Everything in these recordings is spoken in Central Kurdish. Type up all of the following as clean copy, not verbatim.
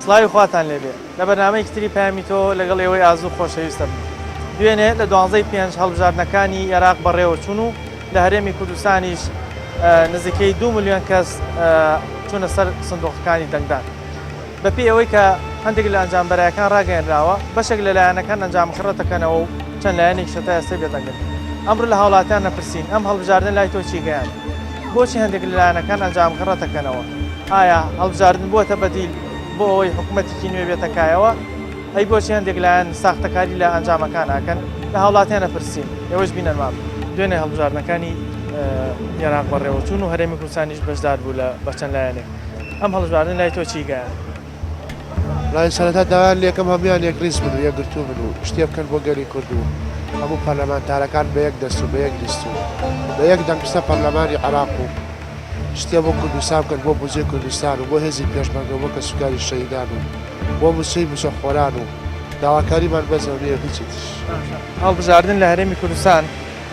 سڵاوی خواتان لێبێ لە بەرنامەی کتری پامی تۆ لەگەڵ ئێوەی ئازوو خۆشەویستە بن. دوێنێ لە 12 پێنج هەڵبژاردنەکانی عێراق بەڕێوە چوون و لە هەرێمی کوردستانیش نزیکەی 2 ملیۆن کەس چوونە سەر سندوقەکانی دەنگدان. بەپێی ئەوەی کە هەندێک لە ئەنجامبەرایەکان ڕاگەیەنراوە بەشێک لە لایەنەکان ئەنجامکڕەتەکەنەوە و چەند لایەنێکی شەتای ئەستی بێدەنگن. ئەمڕۆ لە هاوڵاتیان نەپرسین ئەم هەڵبژاردن لای تۆ چی گەیان؟ بۆچی هەندێک لە لایەنەکان ئەنجامکڕەتەکەنەوە؟ ئایا هەڵبژاردن بووەتە بەدیل بۆ ئەوەی حکوومەتێکی نوێ بێتەکایەوە؟ ئەی بۆچی هەندێک لایەن ساختەکاری لە ئەنجامەکان ئاکەن؟ لە هاوڵاتیان نەپرسین ئێوەش بینەن مام. دوێنێ هەڵبژاردنەکانی عێراق بەڕێوە چوون و هەرێمی کوردستانیش بەشدار بوو لە بەچەند لایەنێک. ئەم هەڵبژاردن لای تۆ چی گەیان؟ لای سەرەتا داوایان لێکم هەمویان یەکریز بن و یەکگرتوو بن و شتێ بکەن بۆ گەلی کوردوو. هەموو پەرلەمانتارەکان بە یەک دەست و بە یەک لیست و بە یەک دەنگستە پەرلەمانی عێراق و شتێ بۆ کوردستان بکەن بۆ بودجێ کوردستان و بۆ هێزی پێشمەرگە بۆ کە سوکاری شەهیدان و بۆ موسەی موسەخۆران و داواکاریمان بەزەوە نییە هیچی تر. هەڵبژاردن لە هەرێمی کوردستان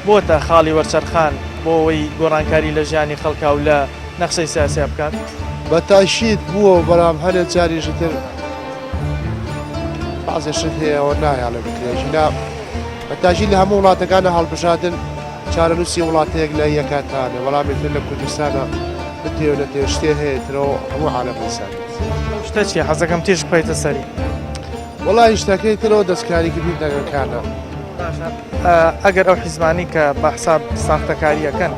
بۆتە خاڵی وەرچەرخان بۆ ئەوەی گۆڕانکاری لە ژیانی خەڵکا و لە نەخشەی سیاسی بکات؟ بە تاشید بووە بەڵام هەرێک جاریشتر بەعزێشت هەیەەوە نایە لە بکرێژینا بە تاژی لە هەموو وڵاتەکانە هەڵبژاردن چارەنووسی وڵاتەیەک لە یەکاتانە بەڵامێتر لە کوردستانە بتێونەتێ شتێ هەیەترەوە هەموو عالەمەسان. شتە چیە حەزەکەم تێژ بخەیتە سەری؟ وەڵای شتەکەی ترەوە دەستکاریکردنی دەنگەکانە. ئەگەر ئەو حیزبانی کە بە حساب ساختەکاریەکەن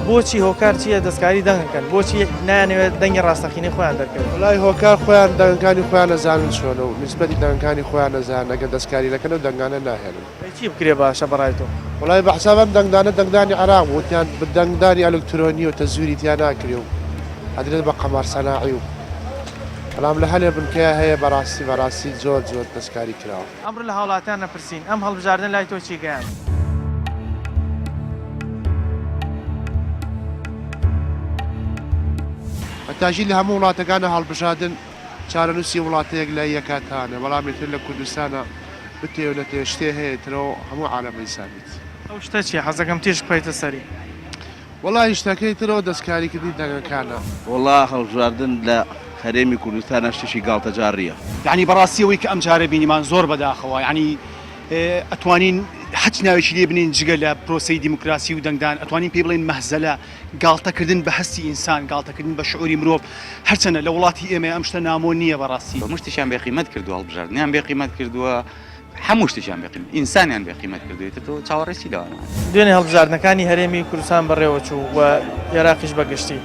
بۆچی هۆکار چییە دەستکاری دەنگەکەن؟ بۆچی نایانەوێت دەنگی ڕاستەقینەی خۆیان دەرکەوێت؟ وڵای هۆکار خۆیان دەنگەکانی خۆیان نەزانن چۆنە و نسبەتی دەنگەکانی خۆیان نەزان ئەگەر دەستکاری دەکەن و دەنگانە ناهێنن. چی بکرێ باشە بەڕای تۆ؟ وڵای بە حسابم دەنگدانە دەنگدانی عێراق وتیان دەنگدانی ئەلکترۆنی و تەزویری تیان ناکرێ و ئەدرێت بە قەمار سەناعی و بەڵام لە هەلێ بنکەیە هەیە بەڕاستی زۆر دەستکاری کراوە. ئەمڕۆ لە هاوڵاتیان نەپرسین ئەم هەڵبژاردن لای تۆ چی گەیان؟ تاژی لە هەموو وڵاتەکانە هەڵبژاردن چارەنووسی وڵاتەیەک لە یەکاتانە بەڵامێتر لە کوردستانە بتێونەتێ شتێ هەیەترەوە هەموو عالەمەی سامیت. ئەو شتە چیە حەزەکەم تێژ بخەیتە سەری؟ وەڵای شتەکەی ترەوە دەستکاریکردنی دەنگەکانە. وەڵا هەڵبژاردن لە هەرێمی کوردستانە شتێکی گاڵتەجاڕیە. یعنی بەڕاستیەوەی کە ئەم جارە بینیمان زۆر بەداخەوە یعنی ئەتوانین هەچ ناوێکی لێ بنین جگە لە پرۆسەی دیموکراسی و دەنگدان ئەتوانین پێ بڵێن مەهزەلە گاڵتەکردن بە هەستی ئینسان گاڵتەکردن بە شعوری مرۆڤ هەرچەنە لە وڵاتی ئێمە ئەم شتە نامۆ نییە بەڕاستی. هەموو شتێکیان بێقیمەت کردووە هەڵبژاردنیان بێقیمەت کردووە هەموو شتێکیان بێقیمەت ئینسانیان بێقیمەت کردوێتە تۆ چاوەڕێسی داوانە. دوێنێ هەڵبژاردنەکانی هەرێمی کوردستان بەڕێوە چوو و عێراقیش بەگشتی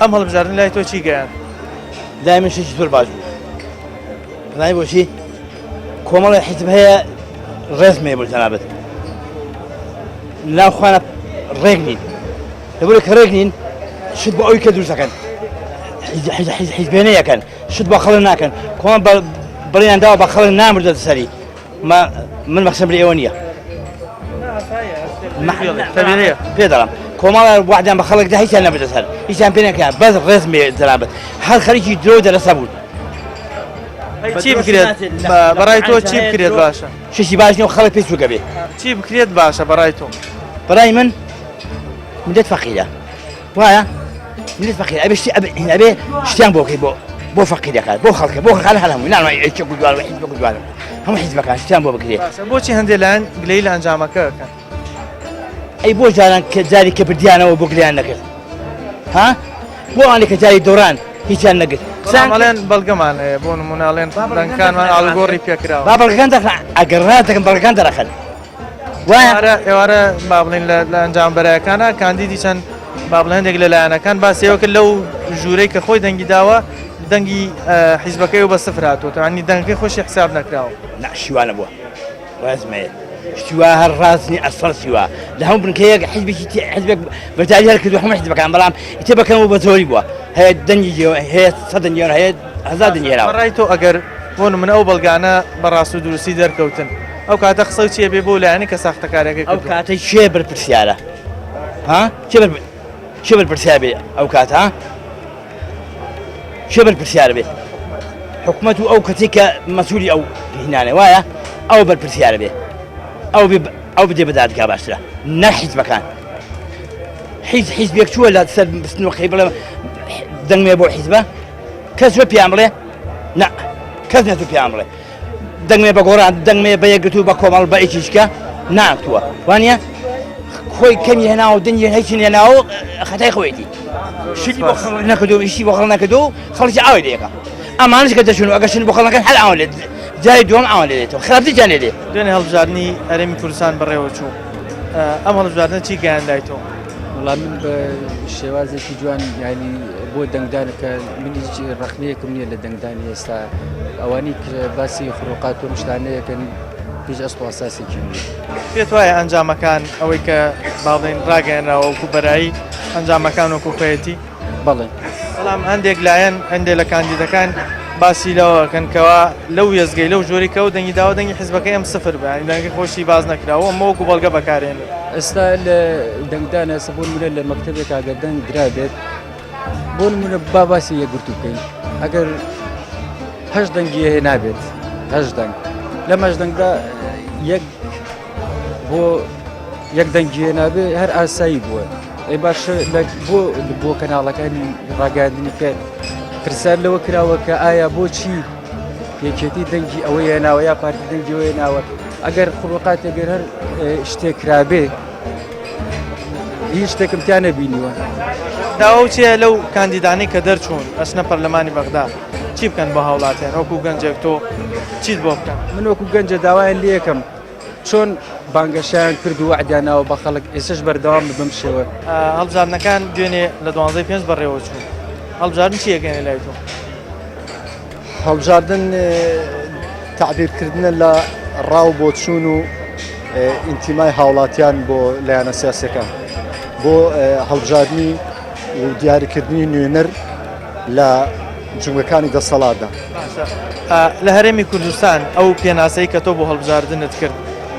ئەم هەڵبژاردن لای تۆ چی گەیان؟ لای من شتێکی زۆر باش بوو. زانی بۆچی؟ کۆمەڵی حیزب هەیە ڕێزمێ بۆ جەنابەت ناوخوانە ڕێک نین لەبەرەوەی کە ڕێک نین شت بۆ ئەوی کە دروست دەکەن حیزبێنەیەکەن شت بۆ خەڵک ناکەن کۆمەڵ بڕیان داوە بە خەڵک نامردێتە سەری من مەقسەم لە ئێوە نییە پێ دەڵام کۆمەڵ وعدیان بە خەڵکدا هیچیان نەبێتە سەر هیچیان پێ نەکەیان بەس ڕێزمێ جەنابەت هەر خەریکی درۆ دەرەسە بوون. چی بکرێت بەڕای تۆ چی بکرێت باشە؟ شتێکی باش نییە و خەڵک پێی چووکە بێ. چی بکرێت باشە بەڕای تۆ؟ بەڕای من ملت فەقیرە وایە ملت فەقیرە ئەبێ شتیان بۆ بکەیت بۆ فەقیرەکان بۆ خەڵکە بۆ خەڵ هەمووی نانوای کوردوار حیزب کوردوار هەموو حیزبەکان شتیان بۆ بکرێت. بۆچی هەندێک لایەن گلەی لە ئەنجامەکەکەن؟ ئەی بۆ جاران کە جاری کە بردیانەوە بۆ گلیان نەکرد ها بۆ ئەوانەی کە جاری دۆڕان هیچیان نەگرت ساڵێن بەڵگەمان هەیە بۆ نموناڵێن دەنگەکانمان ئاڵگۆڕی پێکراوە با بەڵگەکان دەخن ئەگەر ڕاتەکەن بەڵگەکان دەرەخەن وایە ئێوارە با بڵێن لە ئەنجامبەرایەکانە کاندیدی چەند با بڵێن هەندێک لەلایەنەکان باسیەوە کرد لەو ژوورەی کە خۆی دەنگی داوە دەنگی حیزبەکەی و بە سفر هاتووە ینی دەنگەکەی خۆشی حساب نەکراوە. شیوانە بووە وازمەیە شتیوا هەر ڕاستنی ئەسفەر سیوا لە هەموو بنکەیەک حیزبێک بەتالی هەر کردو هەموو حیزبەکان بەڵام ئیتر بەکەمەوە بە زۆری بووە هەیە دەنگی هەیە 100 دەنگیێر هەیە 1000 دەنگێراوە. بەڕای تۆ ئەگەر بۆ نمونە ئەو بەڵگانە بەڕاست و دروستی دەرکەوتن ئەو کاتە قسە چیە بێ بۆ لایەنی کە ساختەکارەکەی ئەو کاتەی چێ بەرپرسیارە ها چێ بەرپرسیار بێ ئەو کات ها چێ بەرپرسیار بێ حکوومەت و ئەو کەسی کە مەسوولی ئەو هینانێ وایە ئەو بەرپرسیارە بێ ئەو بدێ بەدادگا باشترە نە حیزبەکان حیزبێک چووە لە سەر بستنەوەی بڵێ دەنگمێ بۆ حیزبە کەس وە پیان بڵێ نا کەس نەتوو پێیان بڵێ دەنگمێ بە گۆڕان دەنگمێ بە یەکگرتو بە کۆمەڵ بە ئیچیشکە ناتووە وانە خۆی کەمی هێناوە دنجی هیچی هێناوە خەتای خۆیەتی شتی بۆ خەڵ نەکردو ئیشی بۆ خەڵ نەکردو خەڵکی ئاوی لێەکە ئەمانش کە دەچون و ئەگەشن بۆ خەڵەکەن هەر ئاوان لێت جاری دووەم ئاوان لێتەوە خراپتر جان لێ دوێنێ هەڵبژاردننی هەرێمی کوردستان بەڕێوە چوو ئەم هەڵبژاردنە چی گەیاندایتەوە وڵام من بە شێوازێکی جوان ینی بۆ دەنگدانەکە منی ڕخنەیەکم نییە لە دەنگدانی ئێستا ئەوانی باسی خڕۆقات و شتانەیەکەن هیچ ئەسپاساسێکی پێت وایە ئەنجامەکان ئەوەی کە باڵێن ڕاگەێنراوە وەکو بەرایی ئەنجامەکان وەکو خۆیەتی بەڵێ بەڵام هەندێک لایەن هەندێک لە کاندیدەکان باسی لەوەکەنکەوە لەو وێزگەی لەو جۆری کە و دەنگی داوە دەنگی حیزبەکەی ئەم سفر بە دەنگی خۆشی باز نەکراوە ئەمە وەکو بەڵگە بەکارێنێت ئێستا لە دەنگدانە سە بۆ نمونە لە مەکتەبێک ئەگەر دەنگ درابێت بۆ نمونە باسی یەکگرتو بکەین ئەگەر هەشت دەنگی هێنابێت هەشت دەنگ لەم هەشت دەنگدا بۆ یەک دەنگی هێنابێ هەر ئاسایی بووە ئەی باشە بۆ کەناڵەکانی ڕاگەاندنی کە پرسیار لەوە کراوە کە ئایا بۆچی یەکێتی دەنگی ئەوەی هێناوە یا پارتی دەنگی ئەوە هێناوە ئەگەر خڕۆقات ئەگەر هەر شتێک کرابێ هیچ شتێکم تیان نەبینیوە داوا چیە لەو کاندیدانی کە دەرچوون ئەچنە پەرلەمانی بەغدا چی بکەن بۆ هاوڵاتیان وەکو گەنجێک تۆ چیت بۆ بکەن من وەکو گەنجە داوایان لێ یەکەم چۆن بانگەشیان کرد و وعدیاناوە بە خەڵک ئێستش بەردەوام بم شێوە هەڵبژاردنەکان دوێنێ لە 12 بەڕێوە چوون هەڵبژاردن چی یەکەنێ لای تۆ هەڵبژاردن تعبیرکردنە لە ڕاو بۆ چوون و ئینتیمای هاوڵاتیان بۆ لایەنە سیاسەکان بۆ هەڵبژاردننی و دیاریکردنی نوێنەر لە جنگەکانی دەسەڵاتدا لە هەرێمی کوردستان ئەو پێناسەی کە تۆ بۆ هەڵبژاردنت کرد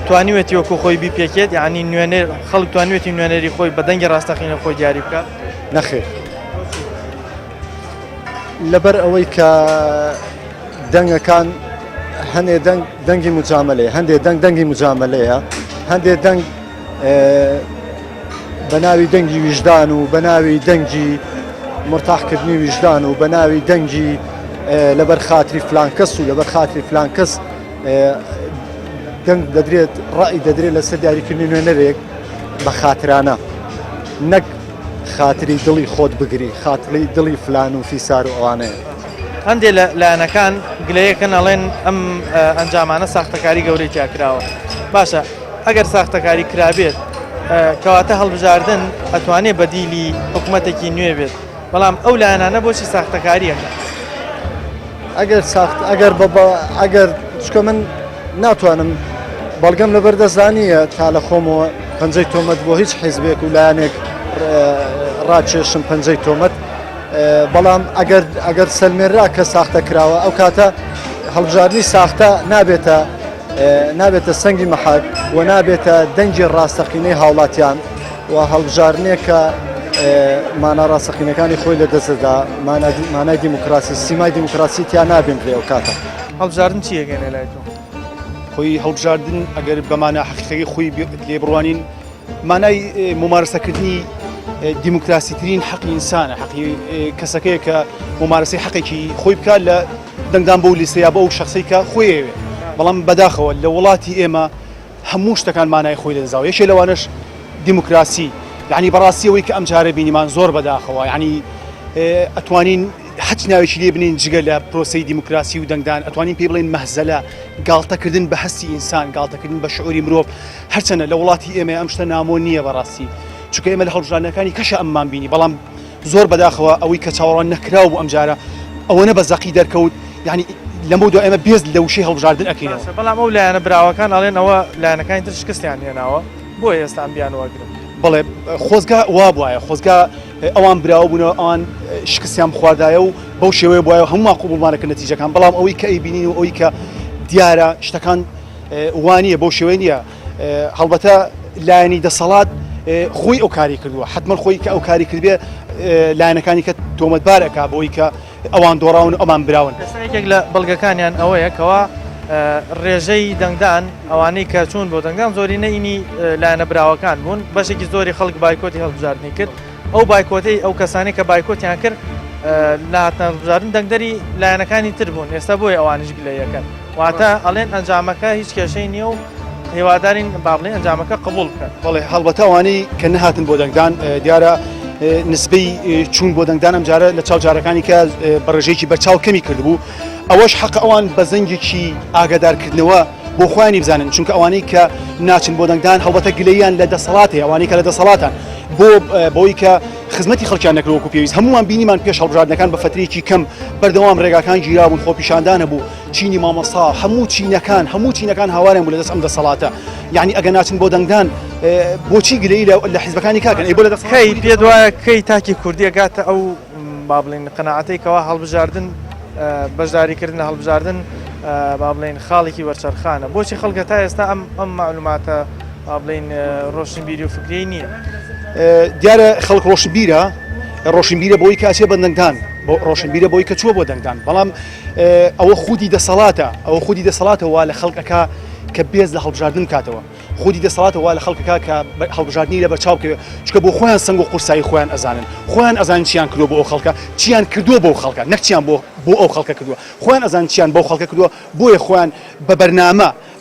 توانیوێتی وەکو خۆی بیپێکێت یعنی نوێنەر خەڵک توانیوێتی نوێنەری خۆی بە دەنگی ڕاستەقینە خۆی دیاری بکات نەخێر لەبەر ئەوەی کە دەنگەکان هەندێک دەنگی مجاملەیە هەندێک دەنگی مجاملەیە هەندێک دەنگ بە ناوی دەنگی ویژدان و بە ناوی دەنگی مرتاحکردنی ویژدان و بە ناوی دەنگی لەبەر خاتری فلان کەس و لەبەر خاتری فلان کەس دەنگ دەدرێت ڕای دەدرێت لەسەر دیاریکردنی نوێنەرێک بە خاترانە نەک خاتری دڵی خۆت بگری خاتری دڵی فلان و فیسار و ئەوانەیە هەندێک لە لایەنەکان گلەیەکەن ئەڵێن ئەم ئەنجامانە ساختەکاری گەورەی تیاکراوە باشە ئەگەر ساختەکاری کرابێت کەواتە هەڵبژاردن ئەتوانێت بەدیلی حکوومەتێکی نوێ بێت بەڵام ئەو لایەنانە بۆچی ساختەکاریەکە ئەگەر چکە من ناتوانم بەڵگەم لە بەردەزانیە تا لە خۆمەوە پەنجەی تۆمەت بۆ هیچ حیزبێک و لایەنێک ڕاکێشم پەنجەی تۆمەت بەڵام ئەگەر سەلمێرا کە ساختە کراوە ئەو کاتە هەڵبژاردننی ساختە نابێتە سەنگی مەحاک و نابێتە دەنگی ڕاستەقینەی هاوڵاتیان و هەڵبژاردنێک کە مانە ڕاستەقینەکانی خۆی لە دەستدا مانای دیموکراسی سیمای دیموکراسی تیان نابێن لێ ئەو کاتە هەڵبژاردن چی یەکەنێ لای تۆ خۆی هەڵبژاردن ئەگەر بەمانە حقیقەکەی خۆی لێ بڕوانین مانای ممارسەکردنی دیموکراسیترین حەقی ئینسانە حەقی کەسەکەیە کە ممارەسەی حەقێکی خۆی بکات لە دەنگدان بۆ لیستەیە بە ئەو شخصی کە خۆیەوێ بەڵام بەداخەوە لە وڵاتی ئێمە هەموو شتەکان مانای خۆی لەدەزاوە یەکێ لەوانش دیموکراسی یعنی بەڕاستیەوەی کە ئەم جارە بینیمان زۆر بەداخەوە یعنی ئەتوانین هەچ ناوێکی لێ بنین جگە لە پرۆسەی دیموکراسی و دەنگدان ئەتوانین پێ بڵێن مەهزەلە گاڵتەکردن بە هەستی ئینسان گاڵتەکردن بە شعوری مرۆڤ هەرچەنە لە وڵاتی ئێمە ئەم شتە نامۆ نییە بەڕاستی چونکە ئێمە لە هەڵبژاردنەکانی کەشە ئەممان بینی بەڵام زۆر بەداخەوە ئەوەی کە چاوەڕوان نەکراو بوو ئەم جارە ئەوەنە بە زەقی دەرکەوت یعنی لەمە دو ئێمە بێز لە وشەی هەڵبژاردن ئەکەینەوە بەڵام ئەو لایەنە براوەکان ئەڵێن ئەوە لایەنەکانی تر شکستیان هێناوە بۆ ئێستا بیان وەگرن بەڵێ خۆزگا وا بواە خۆزگا ئەوان براوە بوونەوە ئەوان شکستیان بخواردایە و بەو شێوەیە بواە هەمومان قوبڵمانەکە نەتیجەکان بەڵام ئەوەی کە ئەیبینین و ئەوەی کە دیارە شتەکان وانییە بەو شێوەیە نییە هەڵبەتە لایەنی دەسەڵات خۆی ئەو کاری کردووە حتمما خۆی کە ئەو کاری کردبێ لایەنەکانی کە تۆمەتبارەکە بۆی کە ئەوان دۆڕاون ئەمان براون یەکێک لە بەڵگەکانیان ئەوەیە کەوا ڕێژەی دەنگدان ئەوانەی کە چوون بۆ دەنگدان زۆری نەئینی لایەنە براوەکان بوون بەشێکی زۆری خەڵک بایکۆتی هەڵبژاردننی کرد ئەو بایکۆتی ئەو کەسانی کە بایکۆتیان کرد لە هاتنە هەڵبژاردن دەنگدەری لایەنەکانی تر بوون ئێستا بۆی ئەوانش گلەیەکەن واتە ئەڵێن ئەنجامەکە هیچ کێشەی نییە و هێوادارین با بڵێن ئەنجامەکە قبول بکەن بەڵێ هەڵبەتە ئەوانەی کە نەهاتن بۆ دەنگدان دیارە نسبەی چوون بۆ دەنگدان ئەم جارە لە چاوجارەکانی کە بەڕێژەیەکی بەرچاو کەمی کردبوو ئەوەش حەق ئەوان بە زەنگێکی ئاگادارکردنەوە بۆ خۆیانی بزانن چونکە ئەوانەی کە ناچن بۆ دەنگدان هەڵبەتە گلەییان لە دەسەڵاتێ ئەوانەی کە لە دەسەڵاتان بۆی کە خزمەتی خەڵکیان نەکرەوەکو پێویست هەمومان بینیمان پێش هەڵبژاردنەکان بە فترێکی کەم بەردەوام ڕێگاکان گیرابوون خۆپیشاندانە بوو چینی مامەسا هەموو چینەکان هاوارێن بوو لە دەست ئەم دەسەڵاتە یعنی ئەگە ناچن بۆ دەنگدان بۆچی گلەیی لە حیزبەکانی کاکەن ئەی بۆ لە کەی پێ دوایە کەی تاکی کوردی ئەگاتە ئەو با بڵێن قەناعەتەی کەوا هەڵبژاردن بەشداریکردن لە هەڵبژاردن با بڵێن خاڵێکی وەرچەرخانە بۆچی خەڵکە تا ئێستا ئەم معلوماتە با بڵێن ڕۆشنبیری و فکری نییە دیارە خەڵک ڕۆشنبیرە بۆی کە ئاچێ بە دەنگدان ڕۆشنبیرە بۆی کە چووە بۆ دەنگدان بەڵام ئەوە خودی دەسەڵاتە وا لە خەڵکەکە کە بێز لە هەڵبژاردن کاتەوە خودی دەسەڵاتە وا لە خەڵکەکە کە هەڵبژاردننی لە بەرچاو بکەوێت چکە بۆ خۆیان سنگ و قورسایی خۆیان ئەزانن خۆیان ئەزان چیان کردو بۆ ئەو خەڵکە چیان کردووە بۆ خەڵکە نەکچیان بۆ ئەو خەڵکە کردووە خۆیان ئەزان چیان بۆ خەڵکە کردووە بۆیە خۆیان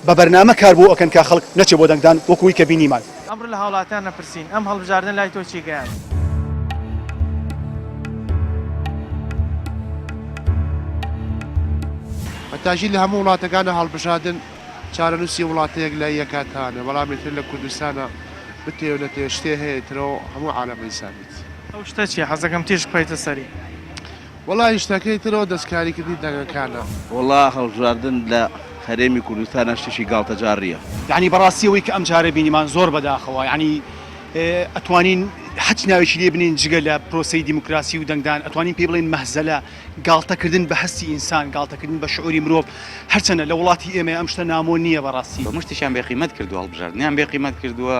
بە بەرنامە کار بۆ ئەکەن کا خەڵک نەچێ بۆ دەنگدان وەکوی کە بینیمان ئەمڕۆ لە هاوڵاتیان نەپرسین ئەم هەڵبژاردن لای تۆ چی گەیان بەتاژی لە هەموو وڵاتەکانە هەڵبژاردن چارەنووسی وڵاتەیەک لە یەکاتانە بەڵامێتر لە کوردستانە بتێ نەتێ شتێ هەیەترەوە هەموو عالەمەی سامیت ئەو شتە چیە حەزەکەم تێش بخەیتە سەری وەڵی شتەکەی ترەوە دەستکاریکردنی دەنگەکانە وڵا هەڵبژاردن لە هەرێمی کوردستانە شتێکی گاڵتەجاڕیە یعنی بەڕاستیەوەی کە ئەم جارە بینیمان زۆر بەداخەوە یعنی ئەتوانین هەچ ناوێکی لێ بنین جگە لە پرۆسی دیموکراسی و دەنگدان ئەتوانین پێ بڵین مەهزەلە گاڵتەکردن بە هەستی ئینسان گاڵتەکردن بە شعوری مرۆڤ هەرچەنە لە وڵاتی ئێمە ئەم شتە نامۆ نییە بەڕاستی بە شتێکیان بێقیمەت کردووە هەڵبژاردنیان بێقیمەت کردووە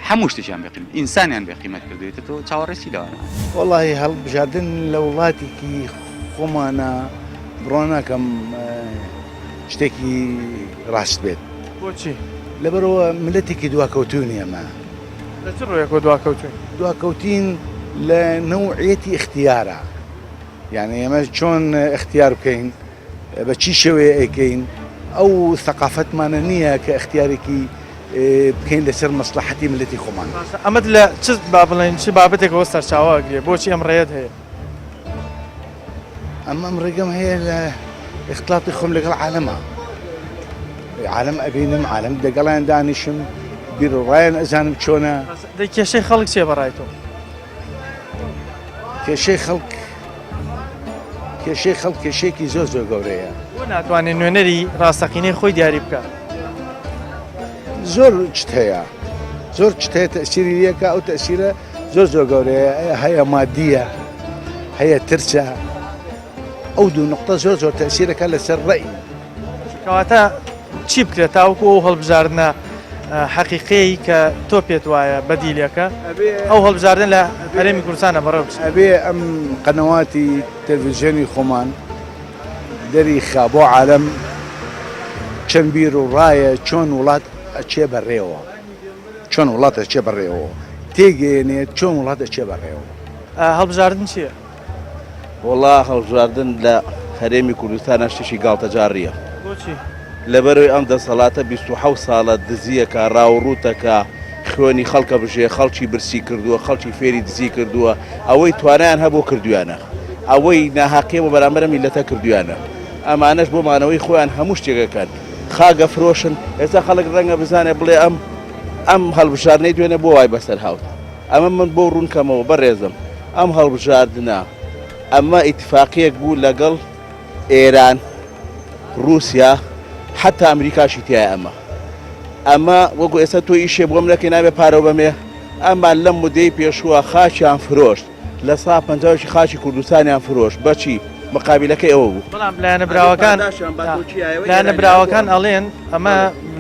هەموو شتێکیان بێقیمەت ئینسانیان بێقیمەت کردوێتە تۆ چاوەڕێسی لەوانە وەڵی هەڵبژاردن لە وڵاتێکی خۆمانە بڕۆ ناکەم شتێکی ڕاست بێت بۆچی لەبەرەوە ملەتێکی دواکەوتونی ئەمە لە چ ڕۆیەکەوە دواکەوتوین دواکەوتین لە نەوعەتی اختیارە یعنی ئێمە چۆن اختیار بکەین بە چی شێوەیە ئەیکەین ئەو ثەقافەتمانە نییە کە اختیارێکی بکەین لەسەر مەسلحەتی ملەتی خۆمان ئەمەد لە چ با بڵێن چ بابەتێکەوە سەرچاوەگرێ بۆچی ئەم ڕێت هەیە ئەم ڕێگەم هەیە لە اختلاطی خۆم لەگەڵ عالەمە عالم ئەبینم عالم لەگەڵیان دانیشم بیر و ڕایان ئەزانم چۆنە دەی کێشەی خەڵک چێ بەڕای تۆ کێشەی خەڵک کێشەیەکی زۆر گەورەیە بۆ ناتوانێت نوێنەری ڕاستەقینەی خۆی دیاری بکات زۆر شت هەیە تەسیری لەکە ئەو تەسیرە زۆر گەورەیە هەیە مادیە هەیە ترسە ئەو دوو نقطە زۆر تەسیرەکە لەسەر ڕێی کەواتە چی بکرێت تاوەکو ئەو هەڵبژاردنە حەقیقەیە کە تۆ پێت وایە بەدیلەکە ئەو هەڵبژاردن لە هەرێمی کوردستانە بەڕێوە بچێت ئەبێ ئەم قەنەواتی تەلڤیزیۆنی خۆمان دەریخا بۆ عالەم چەند بیر و ڕایە چۆن وڵات ئەچێ بەڕێوە تێگەێنێت چۆن وڵات ئەچێ بەڕێوە هەڵبژاردن چییە؟ وڵا هەڵبژاردن لە هەرێمی کوردستانە شتێکی گاڵتەجاڕیە بۆچی؟ لەبەرەوەی ئەم دەسەڵاتە 27 ساڵە دزیەکە ڕاوڕوتەکە خوێنی خەڵکە بژێ خەڵکی برسی کردووە خەڵکی فێری دزی کردووە ئەوەی توانیان هەبوو کردویانە ئەوەی ناحەقیە بە بەرامبەر میلەتە کردویانە ئەمانەش بۆ مانەوەی خۆیان هەموو شتێکەکەن خاگە فرۆشن ئێستا خەڵک ڕەنگە بزانێ بڵێ ئەم هەڵبژاردنەی دوێنێ بۆ وای بەسەر هاوت ئەمە من بۆ ڕوونکەمەوە بەڕێزم ئەم هەڵبژاردنە ئەمە ئیتفاقیەک بوو لەگەڵ ئێران رووسیا حتا ئەمریکاشی تایە ئەمە وەکو ئێستا تۆ ئیشێ بۆم نەکەی نابێ پارەوە بەمێ ئەمان لەم مودەی پێشووە خاچیان فرۆشت لە 150 خاچی کوردستانیان فرۆشت بەچی مقابلەکەی ئەوە بوو بەڵام لایەنە براوەکان ئەڵێن ئەمە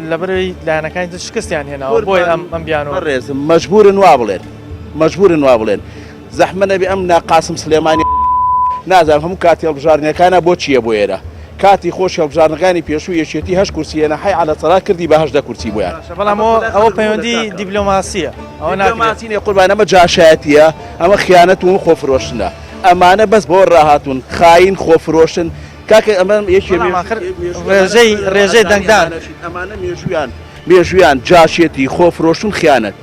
لەبەرەوەی لایەنەکانی تر شکستیان هێناوە بۆی ئەم بیانەوە ڕێزم مەجبورن وا بڵێن زەحمە نەبێ ئەم ناقاسم سلێمانی نازانم هەموو کاتی هەڵبژاردنەکانە بۆ چییە بۆ ئێرە کاتی خۆش هەڵبژاردنەکانی پێشوو یەکێتی 8 کورسیەنە حی عەلە سەڵات کردی بە 8 کورسی بۆیان بەڵام ئەوە پەیوەندی دیپلۆماسیە ئەوە دیپلۆماسی قوربان ئەمە جاشایەتیە ئەمە خیانەت و خۆفرۆشتنە ئەمانە بەس بۆ ڕاهاتون خاین خۆفرۆشن کاکە ئەمە ڕێژەی دەنگدان ئەمانە مێژویان جاشێتی خۆفرۆشن خیانەت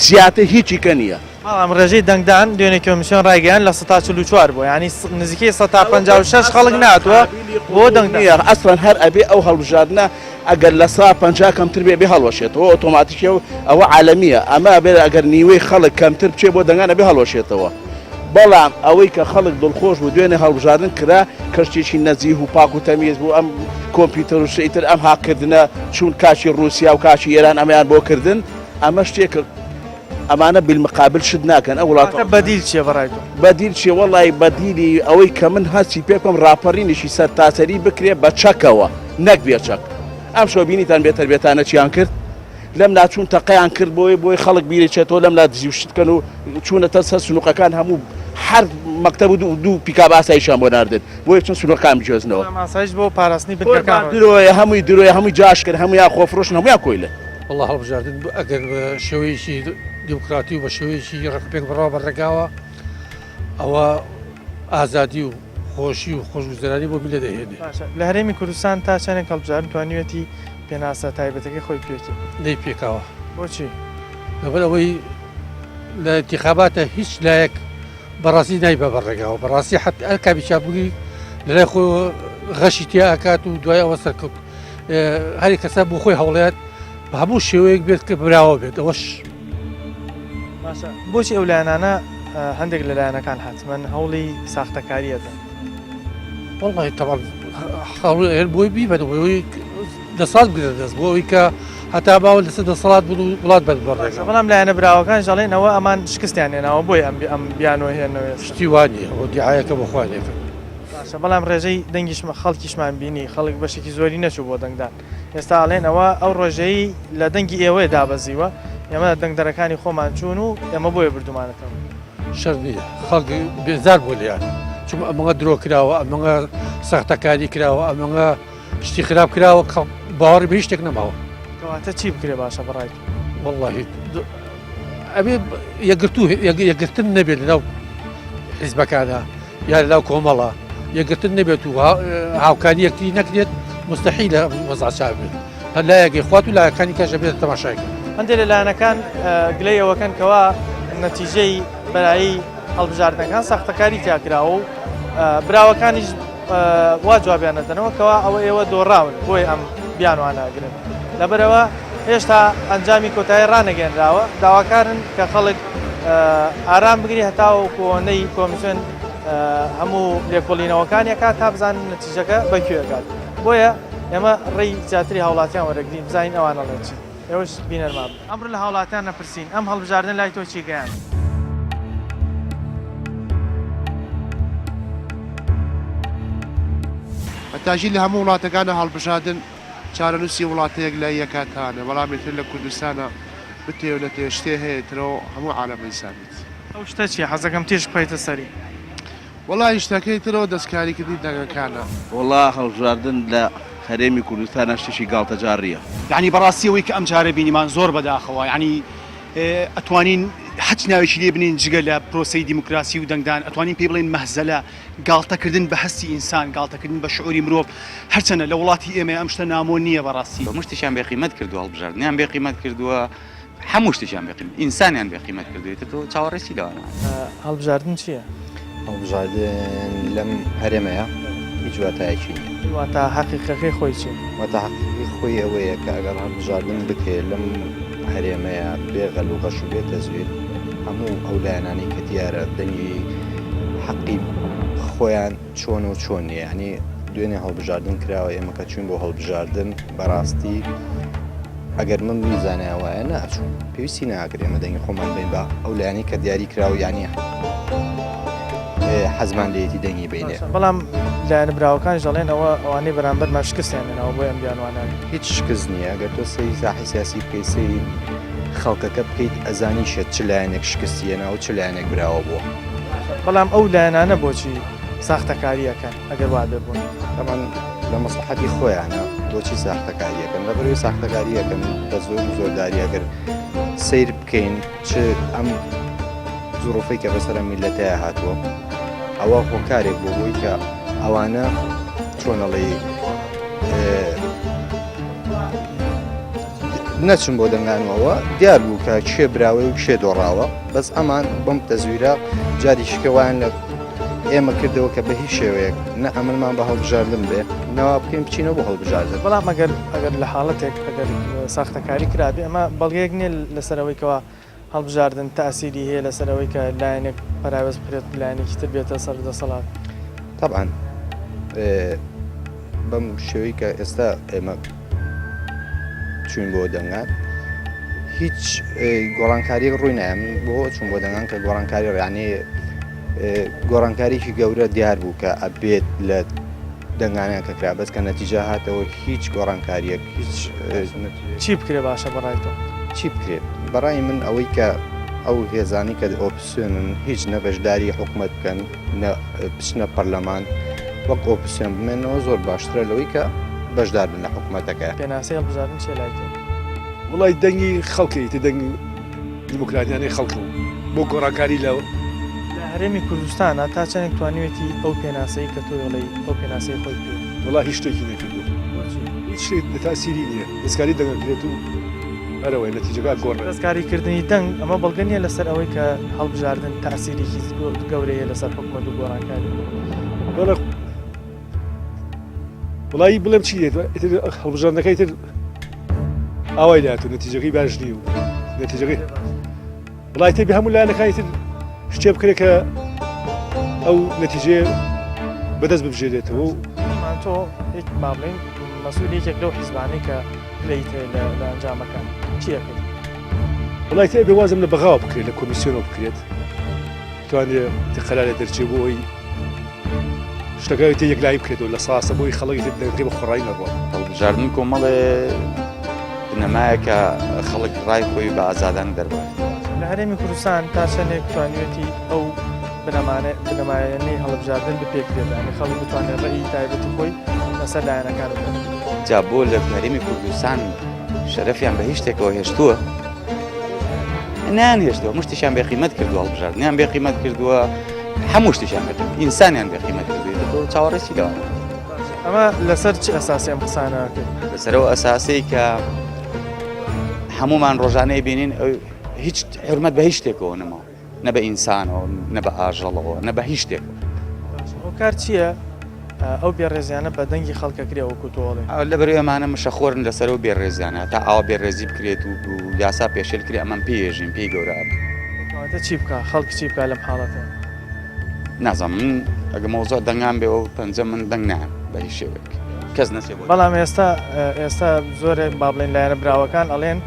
زیاتر هیچیکە نییە. بەڵام ڕێژەی دەنگدان دوێنێ کۆمیسیۆن ڕایگەیان لە 144 بۆ ینی نزیکەی 156 خەڵک ناتوە بۆ دەنگدان ئەسڵەن هەر ئەبێ ئەو هەڵبژاردنە ئەگەر لە 150 کەمتر بێ هەڵوەشێتەوە ئۆتۆماتیکە و ئەوە عالەمیە ئەمە بێت ئەگەر نیوەی خەڵک کەمتر بچێ بۆ دەنگانە بێ هەڵوەشێتەوە. بەڵام ئەوەی کە خەڵک دڵخۆش بوو دوێنێ هەڵبژاردن کرا کەشتێکی نەزیه و پاک و تەمیز بوو ئەم کۆمپیوتەر و شەیتر ئەم هاکردنە چون کاشی رووسیا و کاشی ئێران ئەمەیان بۆ کردن ئەمە شتێکە ئەمانە بالمقابل شت ناکەن ئەو وڵاتە بەدیل چیە بەڕای بەدیل چیە وەڵی بەدیلی ئەوەی کە من هەستی پێ بکەم ڕاپەڕینیشی سەر تاسەری بکرێ بە چەکەوە نەک بێ چەک ئەم شۆ بینیتان بێتەر بێتانە چیان کرد لەم ناچوون تەقەیان کرد بۆی خەڵک بیرێچێتەوە لەم لا دزیوشتکەن و چوونەتە سەر سنووقەکان هەموو هەر مەکتەب و دوو پیکاب ئاساییشان بۆ ناردن بۆیە چون سنووقەکان بجێزنەوە ماسایش بۆ پاراستنی بنکەکان درۆیە هەمووی درۆیە هەمووی جاش کرد هەمووی خۆفرۆشن هەموویان کۆیلە والله هەڵبژاردن ئەگەر بە شێوەیەکی دیموکراتی و بە شێوەیەکی ڕقپێک بڕاو بەڕێگاوە ئەوە ئازادی و خۆشی و خۆشگوزەرانی بۆ میلە دەهێنێ. لە هەرێمی کوردستان تا چەندێک هەڵبژاردن توانیوێتی پێناسە تایبەتەکەی خۆی پێکی دەی پێکاوە بۆچی لەبەر ئەوەی لە انتخاباتە هیچ لایەک بەڕاستی نایبە بەڕێگاوە بەڕاستی حەت کابی چاپگی لەلای خۆ غەشی تیا ئاکات و دوای ئەوە سەرکەوت هەری کەسە بۆ خۆی هەوڵێت بە هەموو شێوەیەک بێت کە براوە بێت ئەوەش بۆچی ئەو لایەنانە هەندێک لە لایەنەکان حتمەن هەوڵی ساختەکاریەدەن والله طبعا بۆی بیبەن بۆی دەسەڵات بگرێت دەست بۆ ئەوەی کە هەتا باوە لەسەر دەسەڵات بوو وڵات بەت بەڕێگە بەڵام لایەنە براوەکان ژەڵێنەوە ئەمان شکستیان هێناوە بۆی ئەم بیانەوە هێنەوە شتی وانی ئەوە دیعایەکە بۆ خوانێکە بەڵام ڕێژەی دەنگیشمە خەڵکیشمان بینی خەڵک بەشێکی زۆری نەچوو بۆ دەنگدان ئێستا ئەڵێنەوە ئەو ڕۆژەی لە دەنگی ئێوەیە دابەزیوە ئێمە دەنگدەرەکانی خۆمان چوون و ئێمە بۆیە بردومانەتەوە شەر نییە خەڵک بێزار بۆ لیان چون ئەمەڵە درۆ کراوە ئەمەڵە سەختەکاری کراوە ئەمەڵە شتی خراپ کراوە باوەڕی بە هیچ شتێک نەماوە کەواتە چی بکرێ باشە بەڕای والله ئەبێ یەکگرتن نەبێت لەناو حیزبەکانە یا لەناو کۆمەڵە یەکگرتن نەبێت و هاوکانی یەکتری نەکرێت مستحیلە وەزعچاو بێت هەر لایەکی خوات و لایەکانی کەشە بێت تەماشاکە هەندێک لە لایەنەکان گلەی ئەوەکەن کەوا نەتیجەی بەرایی هەڵبژاردنەکان ساختەکاری تیاکراوە و براوەکانیش وا جوابیان نەدەنەوە کەوا ئەوە ئێوە دۆڕاون بۆی ئەم بیانوانەگرن لەبەرەوە هێشتا ئەنجامی کۆتایی ڕانەگەێنراوە داواکارن کە خەڵک ئارام بگری هەتاوە کۆنەی کۆمیسیۆن هەموو لێکۆڵینەوەکانیەکە تا بزانن نەتیجەکە بەکوێکات بۆیە ئێمە ڕێی زیاتری هاوڵاتیان وەرەگرین بزانین ئەوانەڵێ چی ئێوەش بینەرمان ئەمڕۆ لە هاوڵاتیان نەپرسین ئەم هەڵبژاردن لای تۆ چی گەیان هەتاژی لە هەموو وڵاتەکانە هەڵبژاردن چارەنووسی وڵاتەیەک لای یەکاتانە بەڵامێتر لە کوردستانە بتێونەتێ شتێ هەیەترەوە هەموو عالەمەی سابێت ئەو شتە چیە حەزەکەم تێش بخەیتە سەری وەڵای شتەکەیترەوە دەستکاریکردی دەنگەکانە وڵا هەڵبژاردن لە هەرێمی کوردستانە شتێکی گاڵتەجاڕیە یعنی بەڕاستیەوەی کە ئەم جارە بینیمان زۆر بەداخەوە یعنی ئەتوانین هەچ ناوێکی لێ بنین جگە لە پرۆسەی دیموکراسی و دەنگدان ئەتوانین پێ بڵێن مەهزەلە گاڵتەکردن بە هەستی ئینسان گاڵتەکردن بە شعوری مرۆڤ هەرچەنە لە وڵاتی ئێمە ئەم شتە نامۆ نییە بەڕاستی بە شتێکیان بێقیمەت کردووە هەڵبژاردنیان بێقیمەت کردووە هەموو شتێکیان بێقیمەت ئینسانیان بێقیمەت کردوێتە تۆ چاوەڕێسی لەوانە هەڵبژاردن چییە؟ هەڵبژاردن لەم هەرێمەیە هیچ واتایەکی واتە حەقیقەکەی خۆی چی؟ واتە حەقیقی خۆی ئەوەیە کە ئەگەر هەڵبژاردن بکرێت لەم هەرێمەیە بێغەل و غەش و بێتە زوێت هەموو ئەو لایەنانی کە دیارە دەنگی حەقی خۆیان چۆن و چۆن نیە ینی دوێنێ هەڵبژاردن کراوە ئێمە کە چوین بۆ هەڵبژاردن بەڕاستی ئەگەر من میزانایەوەیە ناچوون پێویستی ناگرێ ئێمە دەنگی خۆمان بین بە ئەو لایەنی کە دیاری کراوە یعنی حەزمان لێتی دەنگی بینێ بەڵام لایەنە براوەکان ژەڵێن ئەوانەی بەرامبەرمان شکستیان هێناوە بۆ ئەم بیانوانە هیچ شکست نییە ئەگەر تۆ سەری ساحی سیاسی بکەیت سەری خەڵکەکە بکەیت ئەزانی شێت چ لایەنێک شکستیەنە و چ لایەنێک براوە بووە بەڵام ئەو لایەنانە بۆچی ساختەکاریەکەن ئەگەر وا بێبوون تەمان لە مەسلحەتی خۆیانە بۆچی ساختەکاریەکەن لەبەرەوەی ساختەکاریەکەن بە زۆر و زۆرداری ئەگەر سیر بکەین چ ئەم زوروفەی کە بەسەر میلەتەیە هاتووە ئەوە هۆکارێک بۆ بۆی کە ئەوانە چۆنەڵێ نەچن بۆ دەنگانەوە دیار بوو کە کێ براوە و کێ دۆڕاوە بەس ئەمان بەم تەزویرە جاری شکەوان لە ئێمە کردەوە کە بە هیچ شێوەیەک نە ئەمەمان بە هەڵبژاردن بێ نەوا بکەین بچینەوە بۆ هەڵبژاردن بەڵام ئەگەر لە حاڵەتێک ئەگەر ساختەکاری کرابێ ئەمە بەڵگەیەک نیە لەسەرەوەیکەوە هەڵبژاردن تاسیری هەیە لەسەرەوەی کە لایەنێک پەراوەز بکرێت لایەنێکی تر بێتە سەر دەسەڵات طبعاً بەم شێوەی کە ئێستا ئێمە چوین بۆ دەنگان هیچ گۆڕانکاریەک ڕووی نایە من بۆ چوون بۆ دەنگان کە گۆڕانکاری ڕیانێ گۆڕانکاریی گەورە دیار بوو کە ئەبێت لە دەنگانیان کە کرا بەس کە نەتیجە هاتەوە هیچ گۆڕانکاریەک هیچ چی بکرێ باشە بەڕای تۆ چی بکرێت بەڕای من ئەوەی کە ئەو هێزانی کە ئۆپسیۆنن هیچ نەبەشداری حکوومەت بکەن بچنە پەرلەمان وەک ئۆپسیۆن بمێنەوە زۆر باشترە لەوەی کە بەشدار بن لە حکوومەتەکە پێناسی هەڵبژاردن چێ لای تۆ وڵای دەنگی خەڵکی دەنگی دیموکراتیانەی خەڵکە بۆ گۆڕانکاری لە هەرێمی کوردستانە تا چەندێک توانیوێتی ئەو پێناسەی کە تۆ دەڵێی ئەو پێناسەی خۆی بێت وڵای هیچ شتێکی نەکردو هیچ شتێک لە تاسیری نییە دەستکاری دەنگەکرێت و هەرەوەی نەتیجەکە گۆڕێت دەستکاریکردنی دەنگ ئەمە بەڵگە نیە لەسەر ئەوەی کە هەڵبژاردن تاسیرێکی گەورەیە لەسەر حکوومەت و گۆڕانکاری وڵایی بڵێم چی دێت هەڵبژاردنەکەی تر ئاوای داات و نەتیجەکەی باش نیە و نەتیجەکەی وڵای تێبی هەموو لایەنەکانی تر شتێ بکرێت کە ئەو نەتیجێ بەدەست ببژێرێتەوە و تۆ هیچ مابڵین مەسئولێکێک لەو حیزبانەی کە لەیت لە ئەنجامەکان چیەکەیت وڵای تێبێ وازم لە بەغاوە بکرێت لە کۆمیسیۆنەوە بکرێت توانێت تقەلالێ دەرچێ بۆ ئەوی شتەکەی تێ یەکلایی بکرێتەوە لە ساسە بۆی خەڵکی تر دەنگی بە خۆڕایی نەڕوە هەڵبژاردن کۆمەڵێ بنەمایە کە خەڵک ڕای خۆی بە ئازادان دەربڕێت لە هەرێمی کوردستان تا چەندێک توانیوێتی ئەو بنەمایانەی هەڵبژاردن بپێکرێت ئەنی خەڵک بتوانێت ڕێی تایبەتی خۆی لەسەر لایەنەکان بدەن جا بۆ لە هەرێمی کوردستان شەرەفیان بە هیچ شتێکەوە هێشتووە نان هێشتووە مشتیشان بێ قیمەت کردووە هەڵبژاردنیان بێ قیمەت کردووە هەموو شتیشان کردو ئینسانیان بێ قیمەت کردووە چاوەڕێسی لەوە ئەمە لەسەر چ ئەساسی ئەم قسانە کرد لەسەرەوە ئەساسی کە هەمومان ڕۆژانەی بینین هیچ حرمەت بە هیچ شتێکەوە نەماوە نە بە ئینسانەوە نە بە ئاژەڵەوە نە بە هیچ شتێکەوە هۆکار چییە ئەو بێڕێزیانە بە دەنگی خەڵکە کرێ وەکو تۆڵێ لە بەرەوەی ئەمانە مشەخۆرن لەسەرەوە بێڕێزیانە تا ئاوا بێڕێزی بکرێت و یاسا پێشێل کرێ ئەمەم پێژین پێی گەورە ئەوەتە چی بکە خەڵک چی بکە لەم حاڵەتە نازانم من ئەگە مۆزۆ دەنگام بێ و پەنجە من دەنگ نام بە هیچ شێوێک کەس نەچێ بەڵام ئێستا زۆرێک با بڵێن لایەنە براوەکان ئەڵێن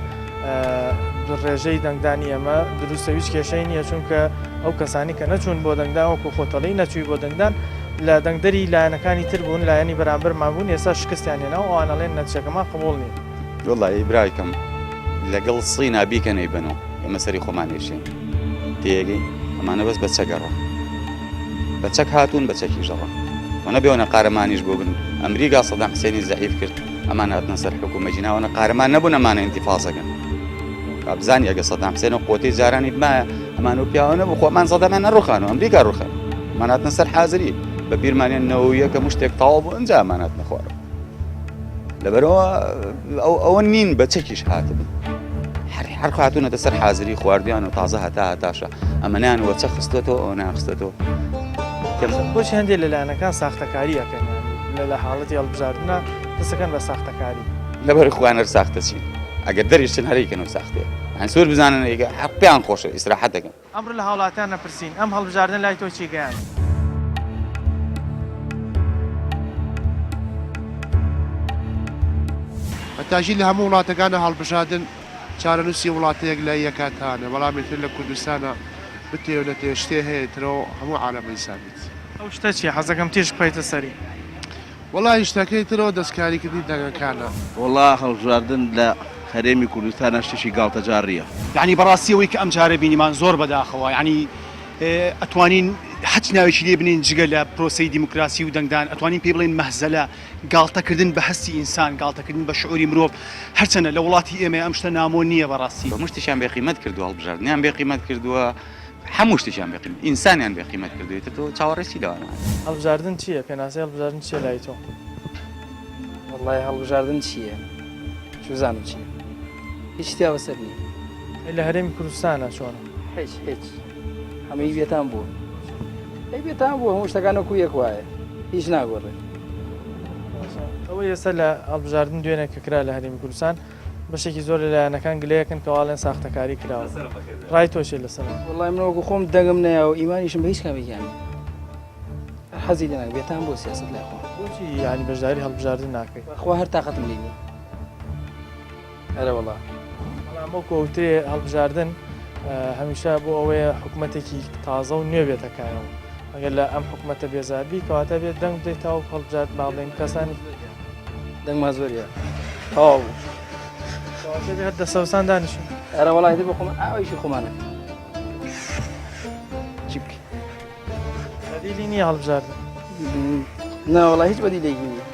ڕێژەی دەنگدانی ئەمە دروستە هیچ کێشەی نییە چونکە ئەو کەسانی کە نەچوون بۆ دەنگدان وەکو خۆتەڵی نەچووی بۆ دەنگدان لە دەنگدەری لایەنەکانی تر بوون لایەنی بەرامبەر مابوون ئێستا شکستیان هێناوە ئەوان ئەڵێن نەتیجەکەمان قبوڵ نییە وڵی برایکەم لەگەڵ سڵی نابیکەنەی بنەوە ئێمە سەری خۆمانێشین تێگەی ئەمانە بەس بە چەگەڕە بە چەک هاتوون بە چەکی ژەڕە وەنە بێەوە قارەمانیش بۆ بن ئەمریکا سەدام حسێنی زەعیف کرد ئەمان هاتنە سەر حکوومەتجیناوەنە قارەمان نەبوون ئەمانە ئینتیفاسەکەن بزانانی ئەگە سەدام حسێن و قوتەی جارانی بمایە ئەمان و پیاوە نەبوو خۆمان سەدامان نەڕوخان و ئەمریکا ڕوخان ئەمان هاتنە سەر حازری بە بیرمانیان نەوەیەکە مشتێک تەواو بوو ئەنجا ئەمان هاتنە خوارەوە لەبەرەوە ئەوە نین بە چەکیش هاتبن هەر هاتوونەتە سەر حازری خواردیان و تازە هەتاشە ئەمەیان وە چە خستێتەوە ئەو ناخستێتەوە بۆچی هەندێک لە لایەنەکان ساختەکاری ئەەکەن لە حاڵەتی هەڵبژاردنە دەستەکەن بە ساختەکاری لەبەر خوانەر ساختە چین ئەگەر دەریشتن هەرێکەنەوە ساختەیە ئەن سوور بزانن ئێگە حەقیان خۆشە ئیسراحەت دەکەن ئەمڕۆ لە هاوڵاتیان نەپرسین ئەم هەڵبژاردن لای تۆ چی گەیان بەتاژی لە هەموو وڵاتەکانە هەڵبژاردن چارەنووسی وڵاتەیەک لای یەکاتانە بەڵامێتر لە کوردستانە بتێونەتێ شتێ هەیەترەوە هەموو عالەمەی سابیت ئەو شتە چی حەزەکەم تێش بخەیتە سەری وەڵی شتەکەی ترەوە دەستکاریکردنی دەنگەکانە وڵا هەڵبژاردن لە هەرێمی کوردستانە شتێکی گاڵتەجاڕیە یعنی بەڕاستیەوەی کە ئەم جارە بینیمان زۆر بەداخەوە یعنی ئەتوانین هەچ ناوێکی لێ بنین جگە لە پرۆسەی دیموکراسی و دەنگدان ئەتوانین پێ بڵێن مەهزەلە گاڵتەکردن بە هەستی ئینسان گاڵتەکردن بە شعوری مرۆڤ هەرچەنە لە وڵاتی ئێمە ئەم شتە نامۆ نییە بەڕاستی بە مشتیشان بێ قیمەت کردووە هەڵبژاردنیان بێ قیمەت کردووە هەموو شتێکیان بێقیم ئینسانیان بێقیمەت کردوێتە تۆ چاوەڕێسی لەوانە هەڵبژاردن چییە پێناسی هەڵبژاردن چیە لای تۆ وڵای هەڵبژاردن چییە چزانم چییە هیچ شتیاوە سەر نیە لە هەرێمی کوردستانە چۆنە هیچ هەمەی بێتان بوو ئەی بێتان بوو هەموو شتەکانە کویەک وایە هیچ ناگۆڕێت ئەوە ئێستا لە هەڵبژاردن دوێنێ کە کرا لە هەرێمی کوردستان بەشێکی زۆر لەلایەنەکان گلەیەکن کەواڵێن ساختەکاری کراوە ڕای تۆشێ لەسەر وڵای منەوەکو خۆم دەنگم نایەوە ئیمانیشم بە هیچ کامێکیان حەزی لێناک بێتان بۆ سیاست لای خۆم بۆچی ینی بەشداری هەڵبژاردن ناکەیت خوا هەر تااقەتم لێنی ئەرە وڵا بەڵام ئەو کۆوتێ هەڵبژاردن هەمیشە بۆ ئەوەیە حکوومەتێکی تازە و نوێ بێتەکایەوە ئەگەر لە ئەم حکوومەتە بێزاربی کەواتە بێت دەنگ بدەیتەوە هەڵبژارد باڵێن کەسانی دەنگما زۆریە تەواو هەر دەسەوسان دانیشن ئەرە وڵای بۆ خۆم ئاویشی خۆمانە چی بکەین بەدیلی نییە هەڵبژاردن ناوەڵای هیچ بەدیلێکی نییە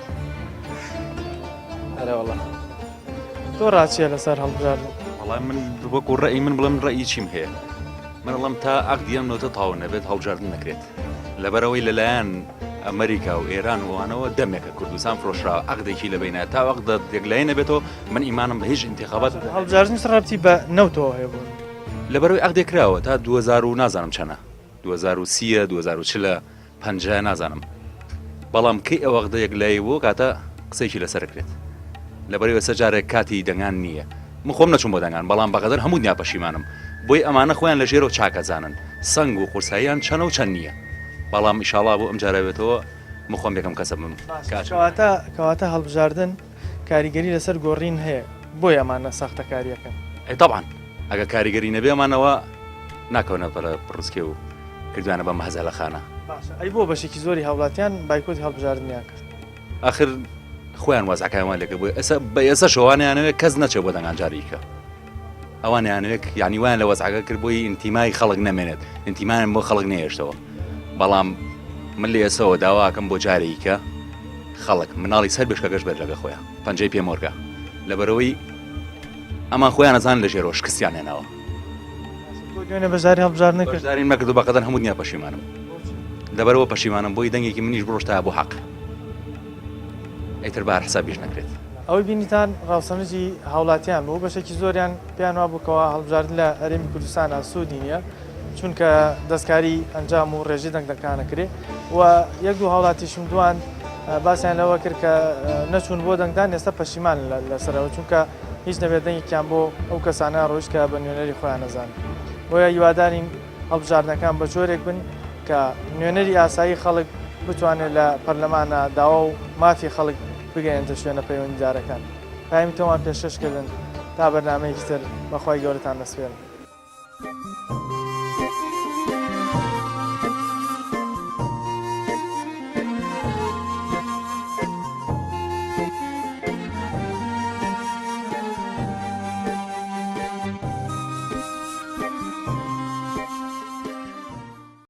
ئەرە وڵا تۆ ڕاچیە لەسەر هەڵبژاردن وەڵام من وەکو ڕێی من بڵم ڕێی چیم هەیە من ئەڵم تا ئەقدیم نۆتە تاو نەبێت هەڵبژاردن نەکرێت لەبەرەوەی لەلایەن ئەمریکا و ئێران وانەوە دەمێکە کوردستان فرۆشراوە ئەقدێکی لەبینە تا وەقدە یەکلای نەبێتەوە من ئیمانم بە هیچ انتخابات هەڵبژاردن ڕابتی بە نەوتەوە هەیە بوون لەبەرەوەی ئەقدێکراوە تا 2000 و نازانم چەنە 2030 2040 50 نازانم بەڵام کەی ئەو وەقدە یەکلایی بوو کاتە قسەیەکی لەسەرکرێت لەبەرەوەی سەرجارێک کاتی دەنگان نییە من خۆم نەچوم بۆ دەنگان بەڵام بەقەدەر هەموو دنیا پەشیمانم بۆی ئەمانە خۆیان لە ژێرەوە چاکەزانن سنگ و قورساییان چەنە و چەند نییە بەڵام ئیشاڵا بۆ ئەم جارەوێتەوە مخۆم بێکم کەسە بم کەواتە هەڵبژاردن کاریگەری لەسەر گۆڕین هەیە بۆی ئەمانە ساختەکاریەکەن ئەی طبعاً ئەگە کاریگەری نەبێ ئەمانەوە ناکەونە بەرە پڕسکێ و کردوانە بە مەهزە لە خانە ئەی بۆ بەشێکی زۆری هاوڵاتیان بایکۆتی هەڵبژاردنیان کرد آخر خۆیان وەزعەکانیان لەگە بووە بە ئێستا شەوانیانەوێت کەس نەچێت بۆ دەنگان جاریکە ئەوانیانوێت یعنی وایان لە وەزعەکە کرد بۆی ئینتیمای خەڵک نەمێنێت ئینتیمایان بۆ خەڵک نێشتەوە بەڵام من لە ئێسەوە داواکەم بۆ جارێکە خەڵک مناڵی سەر بێشکەکەش بێت لەگە خۆیان پەنجەی پێمۆرگە لەبەرەوەی ئەمان خۆیان نەزان لە ژێرۆ شکستیان هێناوە دوێنێ بەژاری هەڵبژاردن نەکرد بەشداری نەکردو بەقەدەر هەموو دنیا پەشیمانم لەبەرەوە پەشیمانم بۆی دەنگێکی منیش بڕۆشتە بۆ حەق ئەیتر بار حسابیش نەکرێت ئەوەی بینیتان ڕاوسەنجی هاوڵاتیان بوو بەشێکی زۆریان پێیان وا بووکەوە هەڵبژاردن لە هەرێمی کوردستانە سوودی نییە چونکە دەستکاری ئەنجام و ڕێژی دەنگەکانە کرێ و یەک دوو هاوڵاتیشم دوان باسییان لەوە کرد کە نەچوون بۆ دەنگدان ئێستا پەشیمان لەسەرەوە چونکە هیچ نەبێت دەنگێکیان بۆ ئەو کەسانە ڕۆژ کە بە نوێنەری خۆیان نەزان بۆیە هیوادارین هەڵبژاردنەکان بە جۆرێک بن کە نوێنەری ئاسایی خەڵک بتوانێت لە پەرلەمانە داوا و مافی خەڵک بگەێنتە شوێنە پەیوەندیدارەکان پایمی تۆمان پێشکەشکردن تا بەرنامەیەکی تر بەخوای گەورەتان دەسپێرن